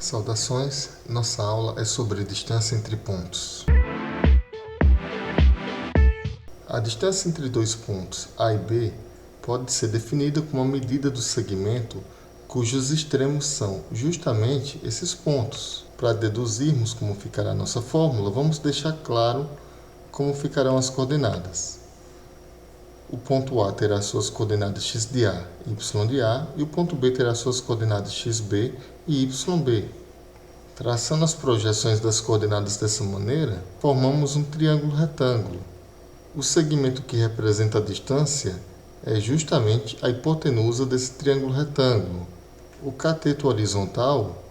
Saudações, nossa aula é sobre distância entre pontos. A distância entre dois pontos A e B pode ser definida como a medida do segmento cujos extremos são justamente esses pontos. Para deduzirmos como ficará a nossa fórmula, vamos deixar claro como ficarão as coordenadas. O ponto A terá suas coordenadas x de A e y de A, e o ponto B terá suas coordenadas xb e yb. Traçando as projeções das coordenadas dessa maneira, formamos um triângulo retângulo. O segmento que representa a distância é justamente a hipotenusa desse triângulo retângulo. O cateto horizontal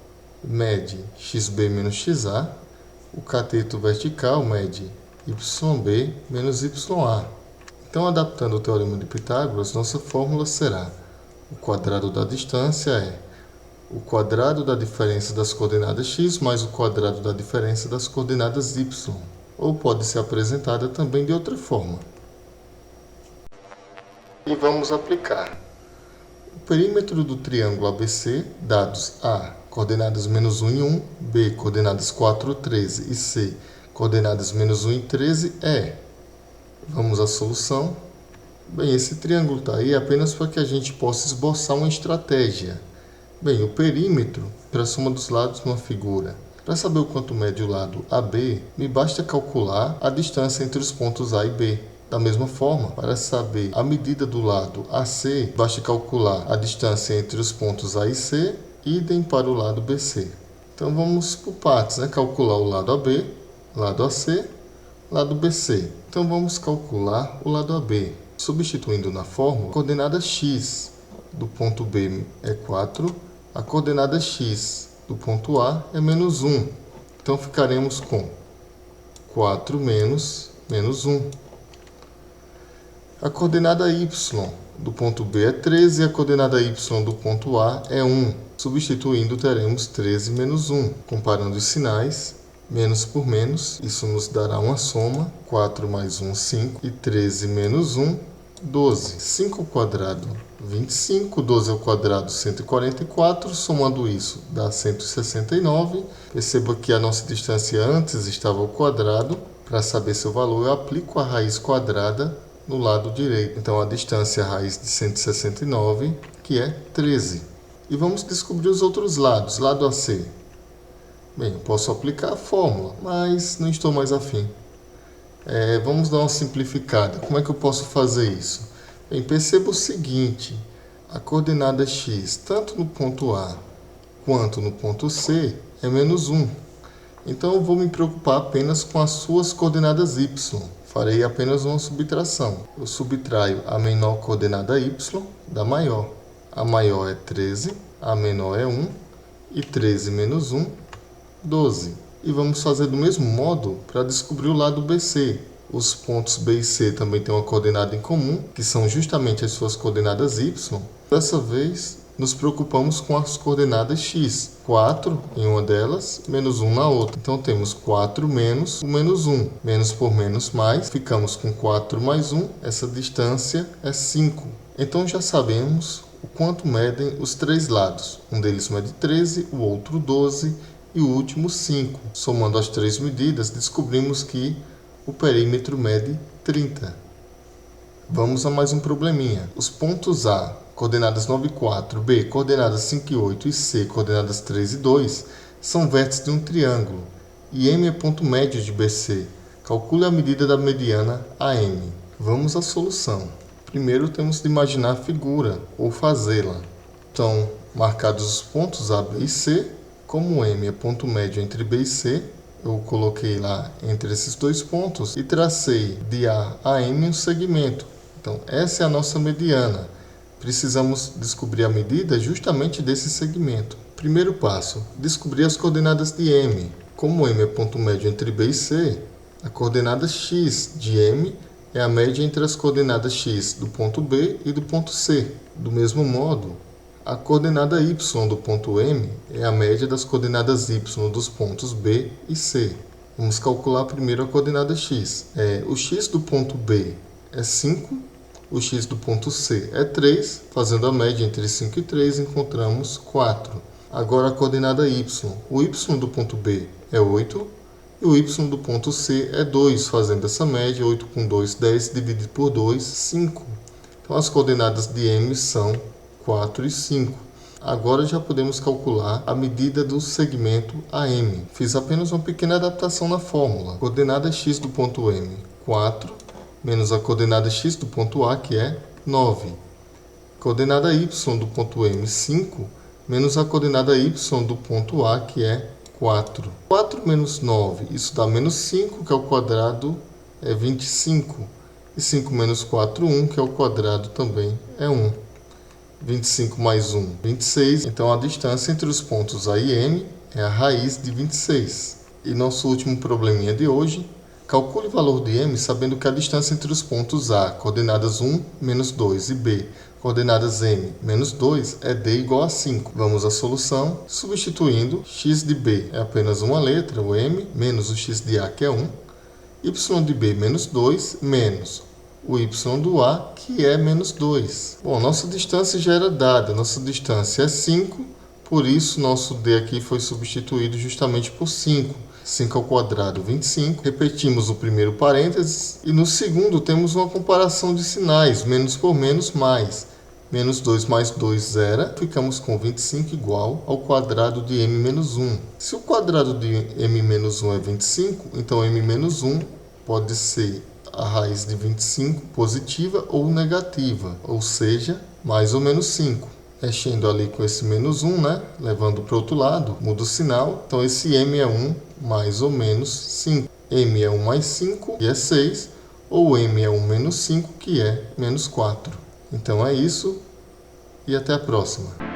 mede xb menos xa, o cateto vertical mede yb menos ya. Então, adaptando o teorema de Pitágoras, nossa fórmula será: o quadrado da distância é o quadrado da diferença das coordenadas x mais o quadrado da diferença das coordenadas y, ou pode ser apresentada também de outra forma. E vamos aplicar. O perímetro do triângulo ABC, dados A, coordenadas menos 1 e 1, B, coordenadas 4, 13 e C, coordenadas menos 1 e 13 é... Vamos à solução. Bem, esse triângulo está aí apenas para que a gente possa esboçar uma estratégia. Bem, o perímetro para a soma dos lados numa figura. Para saber o quanto mede o lado AB, me basta calcular a distância entre os pontos A e B. Da mesma forma, para saber a medida do lado AC, basta calcular a distância entre os pontos A e C, idem para o lado BC. Então vamos por partes, calcular o lado AB, lado AC, lado BC. Então vamos calcular o lado AB. Substituindo na fórmula, a coordenada x do ponto B é 4, a coordenada x do ponto A é menos 1. Então ficaremos com 4 menos 1. A coordenada y do ponto B é 13 e a coordenada y do ponto A é 1. Substituindo, teremos 13 menos 1. Comparando os sinais, menos por menos, isso nos dará uma soma. 4 mais 1, 5. E 13 menos 1, 12. 5 ao quadrado, 25. 12 ao quadrado, 144. Somando isso, dá 169. Perceba que a nossa distância antes estava ao quadrado. Para saber seu valor, eu aplico a raiz quadrada no lado direito. Então, a distância raiz de 169, que é 13. E vamos descobrir os outros lados. Lado AC. Bem, eu posso aplicar a fórmula, mas não estou mais afim. Vamos dar uma simplificada. Como é que eu posso fazer isso? Bem, perceba o seguinte. A coordenada x, tanto no ponto A quanto no ponto C, é menos 1. Então, eu vou me preocupar apenas com as suas coordenadas y. Farei apenas uma subtração. Eu subtraio a menor coordenada y da maior. A maior é 13, a menor é 1, e 13 menos 1, 12. E vamos fazer do mesmo modo para descobrir o lado BC. Os pontos B e C também têm uma coordenada em comum, que são justamente as suas coordenadas y. Dessa vez, nos preocupamos com as coordenadas x. 4 em uma delas, menos 1 na outra. Então, temos 4 menos o menos 1. Menos por menos mais, ficamos com 4 mais 1. Essa distância é 5. Então, já sabemos o quanto medem os três lados. Um deles mede 13, o outro 12 e o último 5. Somando as três medidas, descobrimos que o perímetro mede 30. Vamos a mais um probleminha. Os pontos A, coordenadas 9 e 4, B, coordenadas 5 e 8 e C, coordenadas 3 e 2, são vértices de um triângulo. E M é ponto médio de BC. Calcule a medida da mediana AM. Vamos à solução. Primeiro temos de imaginar a figura, ou fazê-la. Então, marcados os pontos A, B e C, como M é ponto médio entre B e C, eu coloquei lá entre esses dois pontos e tracei de A a M um segmento. Então, essa é a nossa mediana. Precisamos descobrir a medida justamente desse segmento. Primeiro passo, descobrir as coordenadas de M. Como M é ponto médio entre B e C, a coordenada x de M é a média entre as coordenadas x do ponto B e do ponto C. Do mesmo modo, a coordenada y do ponto M é a média das coordenadas y dos pontos B e C. Vamos calcular primeiro a coordenada x. O x do ponto B é 5, o x do ponto C é 3. Fazendo a média entre 5 e 3, encontramos 4. Agora a coordenada y. O y do ponto B é 8 e o y do ponto C é 2. Fazendo essa média, 8 com 2, 10, dividido por 2, 5. Então as coordenadas de M são 4 e 5. Agora já podemos calcular a medida do segmento AM. Fiz apenas uma pequena adaptação na fórmula. Coordenada x do ponto M, 4, menos a coordenada x do ponto A, que é 9. Coordenada y do ponto M, 5, menos a coordenada y do ponto A, que é 4. 4 menos 9, isso dá menos 5, que ao quadrado é 25. E 5 menos 4, 1, que ao quadrado também é 1. 25 mais 1, 26. Então a distância entre os pontos A e M é a raiz de 26. E nosso último probleminha de hoje, calcule o valor de M sabendo que a distância entre os pontos A, coordenadas 1, menos 2, e B, coordenadas M, menos 2, é D igual a 5. Vamos à solução, substituindo, x de B é apenas uma letra, o M, menos o x de A, que é 1, y de B menos 2, menos o y do A, que é menos 2. Bom, nossa distância já era dada, nossa distância é 5, por isso nosso D aqui foi substituído justamente por 5. 5 ao quadrado, 25. Repetimos o primeiro parênteses e no segundo temos uma comparação de sinais, menos por menos, mais. Menos 2 mais 2, 0. Ficamos com 25 igual ao quadrado de m menos 1. Se o quadrado de m menos 1 é 25, então m menos 1 pode ser a raiz de 25 positiva ou negativa, ou seja, mais ou menos 5. Mexendo ali com esse menos 1, né? Levando para o outro lado, muda o sinal. Então esse m é 1 mais ou menos 5. M é 1 mais 5, que é 6, ou m é 1 menos 5, que é menos 4. Então é isso e até a próxima.